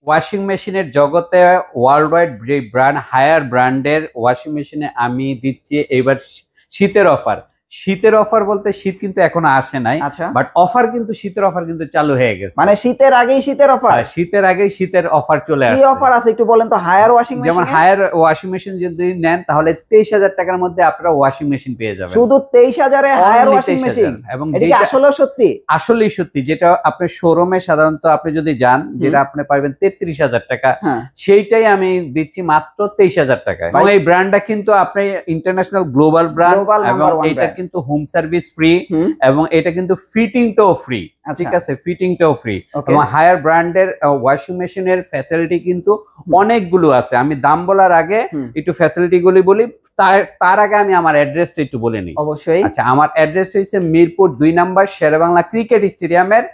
Washing মেশিনের জগতে world wide যে ব্র্যান্ড হায়ার ব্র্যান্ডের ওয়াশিং মেশিনে আমি দিচ্ছি এবার শীতের অফার। শীতের অফার বলতে শীত কিন্তু এখনো আসে নাই, বাট অফার কিন্তু শীতের অফার কিন্তু চালু হয়ে গেছে। মানে শীতের আগেই শীতের অফার, শীতের আগেই শীতের অফার চলে আসছে। কি অফার আছে একটু বলেন তো? হায়ার ওয়াশিং মেশিন, যেমন হায়ার ওয়াশিং মেশিন যদি নেন তাহলে 23,000 টাকার মধ্যে আপনারা ওয়াশিং মেশিন পেয়ে যাবেন। শুধু 23,000 এ হায়ার ওয়াশিং মেশিন? এবং এটা কি আসলে সত্যি? আসলেই সত্যি। যেটা আপনি শোরুমে সাধারণত আপনি যদি যান যেটা আপনি পাবেন 33,000 টাকা, সেইটাই আমি দিচ্ছি মাত্র 23,000 টাকায়। এবং এই ব্র্যান্ডটা কিন্তু আপনি ইন্টারন্যাশনাল গ্লোবাল ব্র্যান্ড, এবং এটা কিন্তু হোম সার্ভিস ফ্রি, এবং এটা কিন্তু ফিটিংটাও ফ্রি। ঠিক আছে, ফিটিংটাও ফ্রি। এবং হায়ার ব্র্যান্ডের ওয়াশিং মেশিনের ফ্যাসিলিটি কিন্তু অনেকগুলো আছে। আমি দাম বলার আগে একটু ফ্যাসিলিটি গুলি বলি, তার আগে আমি আমার অ্যাড্রেসটা একটু বলে নিই। অবশ্যই। আচ্ছা, আমার অ্যাড্রেসটা হচ্ছে মিরপুর 2 নম্বর শেরেবাংলা ক্রিকেট স্টেডিয়ামের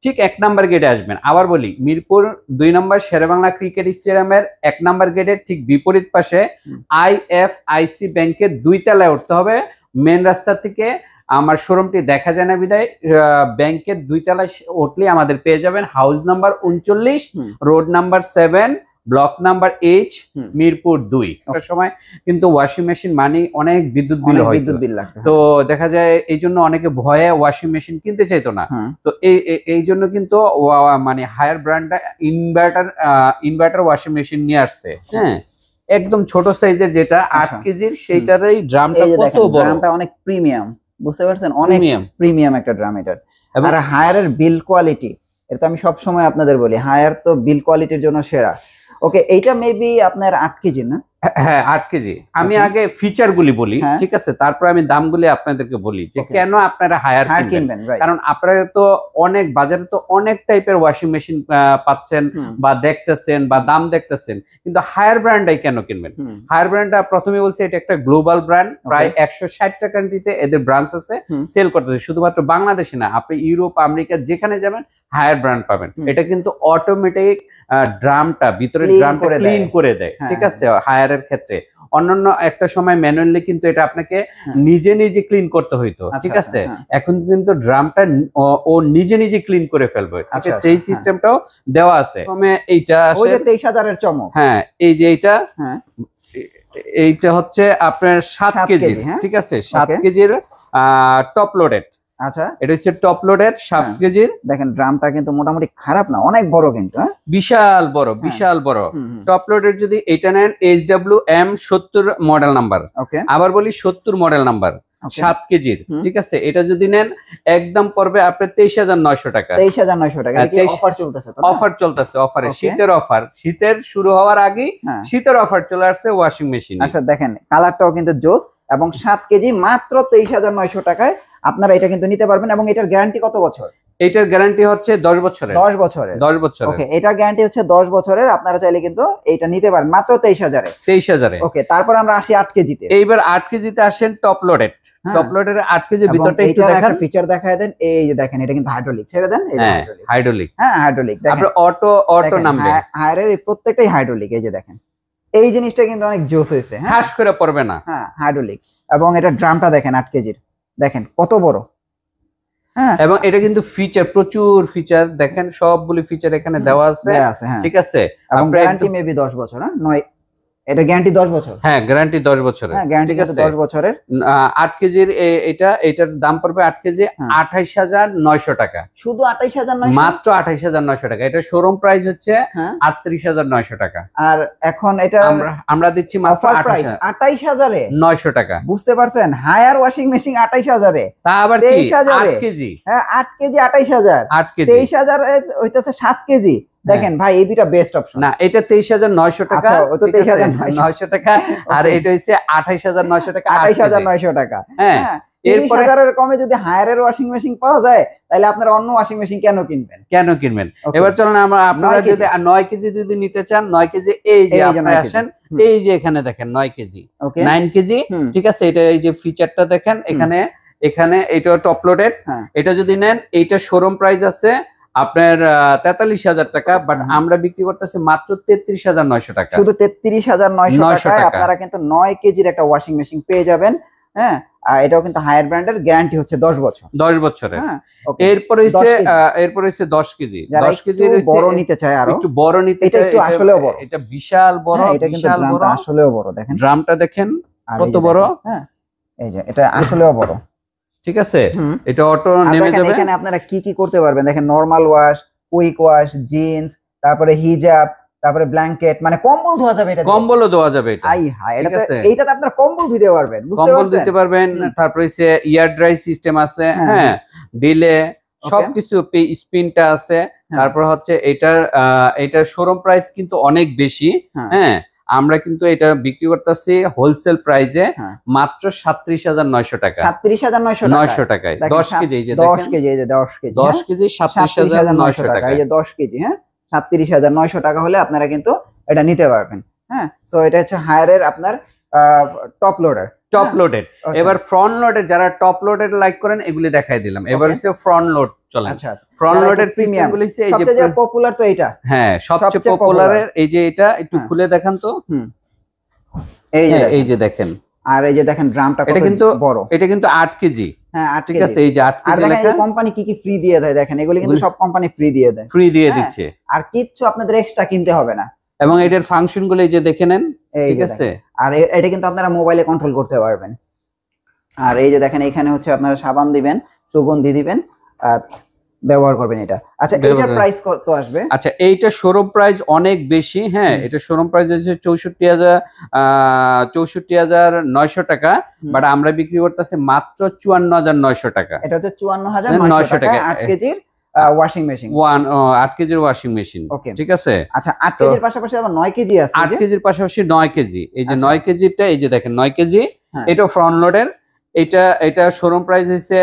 ঠিক 1 নম্বর গেটে আসবেন। আবার বলি, মিরপুর 2 নম্বর শেরেবাংলা ক্রিকেট স্টেডিয়ামের 1 নম্বর গেটের ঠিক বিপরীত পাশে IFIC ব্যাংকের 2 তলায় উঠতে হবে। মেন রাস্তা থেকে আমার শোরুমটি দেখা যায় না বিদায় ব্যাংকের 2 তলায় উঠলে আমাদের পেয়ে যাবেন। House number 39, road number 7, block number H, Mirpur 2। সময় কিন্তু ওয়াশিং মেশিন মানে অনেক বিদ্যুৎ বিল হয়, তো দেখা যায় এই জন্য অনেকে ভয়ে ওয়াশিং মেশিন কিনতে চাইতো না। তো এই জন্য কিন্তু মানে হায়ার ব্র্যান্ডটা ইনভার্টার ওয়াশিং মেশিন নিয়ে আসছে। হ্যাঁ, একদম ছোট সাইজের যেটা 8 কেজির, সেইটারই ড্রামটা কত বড়, ড্রামটা অনেক প্রিমিয়াম, বুঝতে পারছেন? অনেক প্রিমিয়াম একটা ড্রাম এটার। আর হায়ারের বিল কোয়ালিটি, এটা তো আমি সব সময় আপনাদের বলি, হায়ার তো বিল কোয়ালিটির জন্য সেরা। ওকে, এইটা মেবি আপনার 8 কেজি না? হ্যাঁ, 8 কেজি। আমি আগে ফিচার গুলি বলি, ঠিক আছে, তারপর আমি দামগুলি আপনাদেরকে বলি যে কেন আপনারা হায়ার কিনবেন। কারণ আপনারা তো অনেক বাজারে তো অনেক টাইপের ওয়াশিং মেশিন পাচ্ছেন বা দেখতেছেন বা দাম দেখতেছেন, কিন্তু হায়ার ব্র্যান্ডটাই কেন কিনবেন? হায়ার ব্র্যান্ডটা প্রথমে বলছে এটা একটা গ্লোবাল ব্র্যান্ড, প্রায় 160 টা কান্ট্রিতে এদের ব্রাঞ্চ আছে, সেল করতেছে। শুধুমাত্র বাংলাদেশে না, আপনি ইউরোপ আমেরিকা যেখানে যাবেন হায়ার ব্র্যান্ড পাবেন। এটা কিন্তু অটোমেটিক ড্রামটা ভিতরে ড্রামটা ক্লিন করে দেয়, ঠিক আছে, হায়ারের ক্ষেত্রে। অন্যান্য একটা সময় ম্যানুয়ালি কিন্তু এটা আপনাকে নিজে নিজে ক্লিন করতে হইতো, ঠিক আছে। এখন কিন্তু ড্রামটা ও নিজে নিজে ক্লিন করে ফেলবে, ঠিক আছে, সেই সিস্টেমটাও দেওয়া আছে। এইটা আসলে 23,000 এর চমক। হ্যাঁ, এই যে এইটা হচ্ছে আপনার 7 কেজি, ঠিক আছে, 7 কেজির টপ লোডেড। আচ্ছা, এটা হচ্ছে টপ লোডের 7 কেজির। দেখেন ড্রামটা কিন্তু মোটামুটি খারাপ না, অনেক বড় কিন্তু, বিশাল বড়, বিশাল বড়। টপ লোডের যদি এটা নেন HWM 70 মডেল নাম্বার, আবার বলি 70 মডেল নাম্বার, 7 কেজির, ঠিক আছে। এটা যদি নেন একদম পড়বে আপনার 23,900 টাকা। 23,900 টাকা অফার চলতেছে, অফার চলতেছে, অফারে শীতের অফার, শীতের শুরু হওয়ার আগেই শীতের অফার চলে আসছে ওয়াশিং মেশিন। আচ্ছা, দেখেন কালারটাও কিন্তু জোস, এবং 7 কেজি মাত্র 23,900 টাকায় আপনারা এটা কিন্তু নিতে পারবেন। এবং এটার গ্যারান্টি কত বছর? এটার গ্যারান্টি হচ্ছে 10 বছরের। 10 বছরের? 10 বছরের। ওকে, এটার গ্যারান্টি হচ্ছে 10 বছরের। আপনারা চাইলে কিন্তু এটা নিতে পারেন মাত্র 23,000 এ। 23,000 এ। ওকে, তারপর আমরা আসি 8 কেজিতে। এইবার 8 কেজিতে আসেন টপ লোডেড। টপ লোডের 8 কেজি ভিতরটা একটু দেখেন, একটা ফিচার দেখায় দেন। এই যে দেখেন, এটা কিন্তু হাইড্রোলিক, ছেড়ে দেন, এই যে হাইড্রোলিক। হাইড্রোলিক, হ্যাঁ হাইড্রোলিক। দেখেন আপনি অটো নামবে, হায়ারের প্রত্যেকটাই হাইড্রোলিক। এই যে দেখেন, এই জিনিসটা কিন্তু অনেক জোস হয়েছে, খাস করে পড়বে না। হ্যাঁ, হাইড্রোলিক। এবং এটা ড্রামটা দেখেন 8 কেজির, দেখেন কত বড়। হ্যাঁ, এবং এটা কিন্তু ফিচার, প্রচুর ফিচার দেখেন, সবগুলো ফিচার এখানে দেওয়া আছে, ঠিক আছে। এবং গ্যারান্টি মেবি 10 বছর। হ্যাঁ, নয়, এটা গ্যারান্টি 10 বছর। হ্যাঁ, গ্যারান্টি 10 বছরের। হ্যাঁ, গ্যারান্টি 10 বছরের। 8 কেজির এটার দাম পড়বে 8 কেজি 28,900 টাকা। শুধু 28,900? মাত্র 28,900 টাকা। এটা শোরুম প্রাইস হচ্ছে 38,900 টাকা। আর এখন এটা আমরা দিচ্ছি মাত্র 28,900 টাকা। বুঝতে পারছেন? হায়ার ওয়াশিং মেশিন 28,000 এ। তা আবার কি 8 কেজি? হ্যাঁ, 8 কেজি 28,000। 8 কেজি 23,000 হইতাছে 7 কেজি। দেখেন ভাই, এই দুইটা বেস্ট অপশন। না, এটা 23,900 টাকা। আচ্ছা, ও তো 23,900 টাকা। আর এটা হচ্ছে 28,900 টাকা। 28,900 টাকা। হ্যাঁ, এরপরে 30,000 এর কমে যদি হায়ারের ওয়াশিং মেশিন পাওয়া যায়, তাহলে আপনারা অন্য ওয়াশিং মেশিন কেন কিনবেন? এবার চলুন আপনারা যদি 9 কেজি যদি নিতে চান, 9 কেজি এই যে আপনারা আসেন, এই যে এখানে দেখেন 9 কেজি, 9 কেজি, ঠিক আছে। এটা এই যে ফিচারটা দেখেন, এখানে এটা টপ লোডেড। এটা যদি নেন, এইটা শোরুম প্রাইস আছে আপনার 43,000 টাকা, বাট আমরা বিক্রি করতেছি মাত্র 33,900 টাকা। শুধু 33,900 টাকায় আপনারা কিন্তু 9 কেজির একটা ওয়াশিং মেশিন পেয়ে যাবেন। হ্যাঁ এটাও কিন্তু হায়ার ব্র্যান্ডের, গ্যারান্টি হচ্ছে 10 বছর। 10 বছরের। হ্যাঁ এরপর হইছে 10 কেজি। 10 কেজি বড় নিতে চায়, আরো একটু বড় নিতে এটা চায়, একটু আসলেও বড়, এটা বিশাল বড়, এটা কিন্তু বিশাল বড়, আসলেও বড়। দেখেন ড্রামটা দেখেন কত বড়। হ্যাঁ এই যে এটা আসলেও বড়, ঠিক আছে। এটা অটো নেমে যাবে। এখানে আপনারা কি কি করতে পারবেন দেখেন, normal wash, quick wash, jeans, তারপরে হিজাব, তারপরে ব্ল্যাঙ্কেট, মানে কম্বল ধোয়া যাবে, এটা কম্বলও ধোয়া যাবে এটা। আই হায়, এইটাতে আপনারা কম্বল ধুতে পারবেন, কম্বল দিতে পারবেন। তারপরে হচ্ছে ইয়ার ড্রাই সিস্টেম আছে, হ্যাঁ ডিলে সবকিছু, স্পিনটা আছে। তারপর হচ্ছে এটার শোরুম প্রাইস কিন্তু অনেক বেশি, হ্যাঁ আমরা কিন্তু এটা বিক্রি করতেছি হোলসেল প্রাইসে মাত্র 37,900 টাকা। 37,900 টাকায় 10 কেজি। এই যে 10 কেজি, এই যে 10 কেজি, 10 কেজি 37,900 টাকা। এই যে 10 কেজি, হ্যাঁ 37,900 টাকা হলে আপনারা কিন্তু এটা নিতে পারবেন। হ্যাঁ সো এটা হচ্ছে হায়ারের আপনার টপ লোডার। Top loaded. এবার ফ্রন্ট লোডের, যারা টপ লোডেড লাইক করেন এগুলি দেখাই দিলাম। এবার হচ্ছে ফ্রন্ট লোড চলেন। আচ্ছা ফ্রন্ট লোডের প্রিমিয়াম গুলো হচ্ছে এই যে সবচেয়ে পপুলার তো এটা। হ্যাঁ সবচেয়ে পপুলারের এই যে এটা একটু খুলে দেখান তো। এই যে দেখেন, আর এই যে দেখেন ড্রামটা কত বড়, এটা কিন্তু 8 কেজি। হ্যাঁ 8 ঠিক আছে, এই যে 8 কেজি লেখা। এই কোম্পানি কি কি ফ্রি দিয়ে দেয় দেখেন, এগুলো কিন্তু সব কোম্পানি ফ্রি দিয়ে দেয়, ফ্রি দিয়ে দিচ্ছে, আর কিচ্ছু আপনাদের এক্সট্রা কিনতে হবে না। এবং এটার ফাংশন গুলো এই যে দেখে নেন, ঠিক আছে। আর এটা কিন্তু আপনারা মোবাইলে কন্ট্রোল করতে পারবেন। আর এই যে দেখেন এখানে হচ্ছে আপনারা সাবান দিবেন, সুগন্ধি দিবেন, আর ব্যবহার করবেন এটা। আচ্ছা এটার প্রাইস কত আসবে? আচ্ছা এইটা শোরুম প্রাইস অনেক বেশি, হ্যাঁ এটা শোরুম প্রাইস হচ্ছে 64,900 টাকা, বাট আমরা বিক্রি করতেছি মাত্র 54,900 টাকা। এটা হচ্ছে 54,900 টাকা 8 কেজির ওয়াশিং মেশিন, 8 কেজির ওয়াশিং মেশিন, ঠিক আছে। আচ্ছা 8 কেজির পাশাপাশি আবার 9 কেজি আছে, 8 কেজির পাশাপাশি 9 কেজি। এই যে 9 কেজিটা এই যে দেখেন 9 কেজি, এটা ফ্রন্ট লোডের। এটা শোরুম প্রাইস হচ্ছে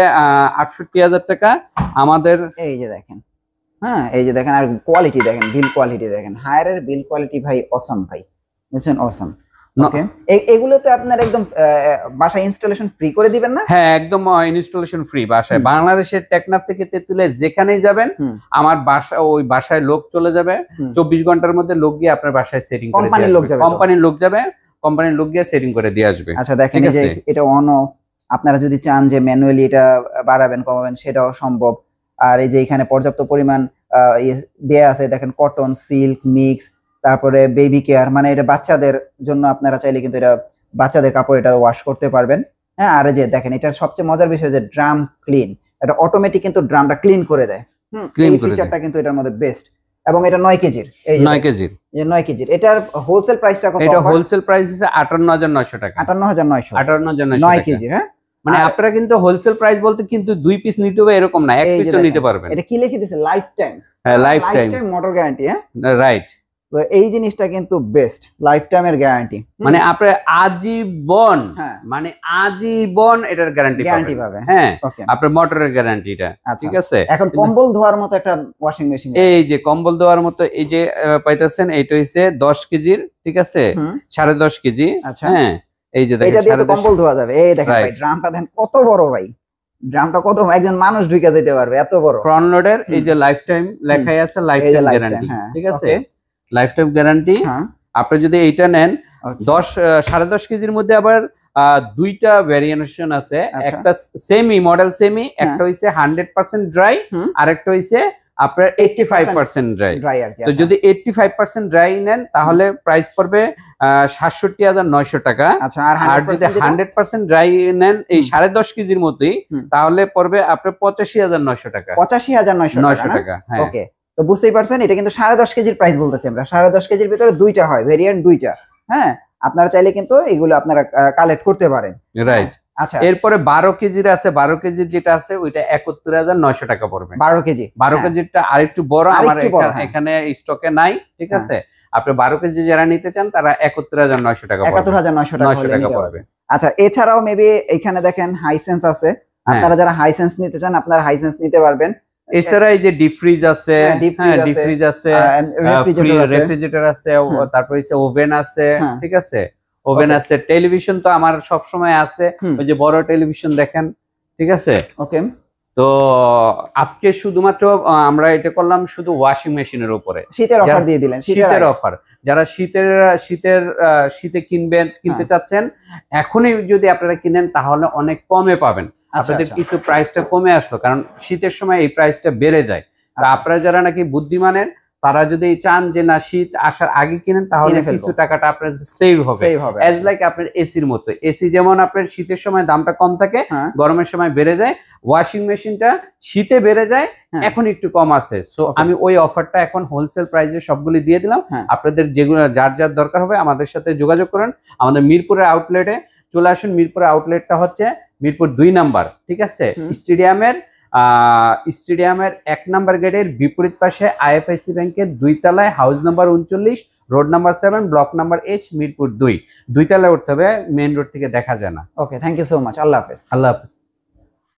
68,000 টাকা আমাদের। এই যে দেখেন, হ্যাঁ এই যে দেখেন, আর কোয়ালিটি দেখেন, বিল কোয়ালিটি দেখেন, হায়ারের বিল কোয়ালিটি ভাই অসাম ভাই, বুঝছেন অসাম। ওকে এগুলোতে আপনার একদম বাসায় ইনস্টলেশন ফ্রি করে দিবেন না? হ্যাঁ একদম ইনস্টলেশন ফ্রি বাসায়। বাংলাদেশের টেকনাফ থেকে তেতুলে যেখানেই যাবেন, আমার ওই বাসায় লোক চলে যাবে, 24 ঘন্টার মধ্যে লোক গিয়ে আপনার বাসায় সেটিং করে দিয়ে আসবে। কোম্পানির লোক গিয়ে সেটিং করে দিয়ে আসবে। আচ্ছা দেখেন এই যে এটা অন অফ, আপনারা যদি চান যে ম্যানুয়ালি এটা বাড়াবেন কমাবেন সেটাও সম্ভব। আর এই যে এখানে পর্যাপ্ত পরিমাণ দেয়া আছে দেখেন, কটন, সিল্ক, মিক্স, তারপরে বেবি কেয়ার, মানে এটা বাচ্চাদের জন্য আপনারা চাইলে কিন্তু এটা বাচ্চাদের কাপড় এটা ওয়াশ করতে পারবেন। হ্যাঁ আর এই যে দেখেন এটা সবচেয়ে মজার বিষয় যে ড্রাম ক্লিন, এটা অটোমেটিক কিন্তু ড্রামটা ক্লিন করে দেয়। এই ফিচারটা কিন্তু এটার মধ্যে বেস্ট। এবং এটা 9 কেজির, এই 9 কেজির, এই 9 কেজির। এটার হোলসেল প্রাইসটা কত? এটা হোলসেল প্রাইস হচ্ছে 58,900 টাকা। 58,900 9 কেজি। হ্যাঁ মানে আপনারা কিন্তু হোলসেল প্রাইস বলতে কিন্তু 2 পিস নিতে হবে এরকম না, 1 পিসও নিতে পারবেন। এটা কি লিখে দিয়েছে? Life time. হ্যাঁ লাইফ টাইম মোটর গ্যারান্টি। হ্যাঁ রাইট। তো এই জিনিসটা কিন্তু বেস্ট, লাইফ টাইমের গ্যারান্টি। মানে আপনি আজীবন, মানে আজীবন এটার গ্যারান্টি পাবেন। হ্যাঁ আপনার মোটরের গ্যারান্টিটা, ঠিক আছে। এখন কম্বল ধোয়ার মতো একটা ওয়াশিং মেশিন, এই যে কম্বল ধোয়ার মতো এই যে পাইতেছেন, এইটা হইছে 10 কেজির, ঠিক আছে, 10.5 কেজি। হ্যাঁ এই যে দেখেন, এটা দিয়ে তো কম্বল ধোয়া যাবে। এই দেখেন ভাই ড্রামটা দেখেন কত বড় ভাই, ড্রামটা কত, একজন মানুষ ঢুকে যেতে পারবে, এত বড়। ফ্রন্ট লোডের এই যে লাইফ টাইম লেখাই আছে, লাইফ টাইম গ্যারান্টি, ঠিক আছে, লাইফ টাইম গ্যারান্টি। আপনি যদি এইটা নেন 10.5 কেজির মধ্যে আবার দুইটা ভেরিয়েশন আছে, একটা সেমি মডেল সেমি, একটা হইছে 100% ড্রাই, আর একটা হইছে আপনার 85% ড্রাই। তো যদি 85% ড্রাই নেন তাহলে প্রাইস পড়বে 67,900 টাকা। আর যদি 100% ড্রাই নেন এই 10.5 কেজির মতোই, তাহলে পড়বে আপনার 85,900 টাকা। 85,900 টাকা। ওকে তো বুঝতেই পারছেন, এটা কিন্তু 10.5 কেজির প্রাইস বলতেছি আমরা। 10.5 কেজির ভিতরে দুইটা হয়, ভেরিয়েন্ট দুইটা। হ্যাঁ আপনারা চাইলে কিন্তু এগুলো আপনারা কালেক্ট করতে পারেন, রাইট। আচ্ছা এরপরে 12 কেজির আছে, 12 কেজির যেটা আছে ওইটা 71,900 টাকা পড়বে। 12 কেজি, 12 কেজিরটা আরেকটু বড়, আমার এখানে স্টকে নাই, ঠিক আছে। আপনি 12 কেজি যারা নিতে চান তারা 71,900 টাকা পড়বে, 71,900 টাকা পড়বে। আচ্ছা এছাড়াও মেবি এখানে দেখেন হাইসেন্স আছে, আপনারা যারা হাইসেন্স নিতে চান আপনারা হাইসেন্স নিতে পারবেন। এছাড়া এই যে ডিপ ফ্রিজ আছে, ডিপ ফ্রিজ আছে, রেফ্রিজারেটর আছে, তারপর হচ্ছে ওভেন আছে, ঠিক আছে, ওভেন আছে। টেলিভিশন তো আমার সব সময় আছে, ওই যে বড় টেলিভিশন দেখেন, ঠিক আছে। ওকে তো আজকে শুধুমাত্র আমরা এটা করলাম শুধু ওয়াশিং মেশিনের উপরে, শীতের অফার দিয়ে দিলেন, শীতের অফার। যারা শীতে কিনতে চাচ্ছেন, এখনই যদি আপনারা কিনেন তাহলে অনেক কমে পাবেন। আপনাদের কিছু প্রাইসটা কমে আসলো, কারণ শীতের সময় এই প্রাইসটা বেড়ে যায়। তা আপনারা যারা নাকি বুদ্ধিমানের, তারা যদি চান যে না শীত আসার আগে কিনেন, তাহলে কিছু টাকাটা আপনার সেভ হবে। অ্যাজ লাইক আপনার এসির মতো, এসি যেমন আপনার শীতের সময় দামটা কম থাকে, গরমের সময় বেড়ে যায়, ওয়াশিং মেশিনটা শীতে বেড়ে যায়, এখন একটু কম আছে। সো আমি ওই অফারটা এখন হোলসেল প্রাইসে সবগুলি দিয়ে দিলাম। আপনাদের যেগুলো যার যার দরকার হবে আমাদের সাথে যোগাযোগ করেন। আমাদের মিরপুরের আউটলেটে চলে আসুন। মিরপুরের আউটলেটটা হচ্ছে মিরপুর 2 নাম্বার, ঠিক আছে? স্টেডিয়ামের 1 নাম্বার গেটের বিপরীত পাশে আইএফআইসি ব্যাংকের 2 তলায়, house number 39, road number 7, block number H, Mirpur 2 তলায় উঠতে হবে, মেইন রোড থেকে দেখা যায় না। ওকে, থ্যাংক ইউ সো মাচ। আল্লাহ হাফেজ। আল্লাহ হাফেজ।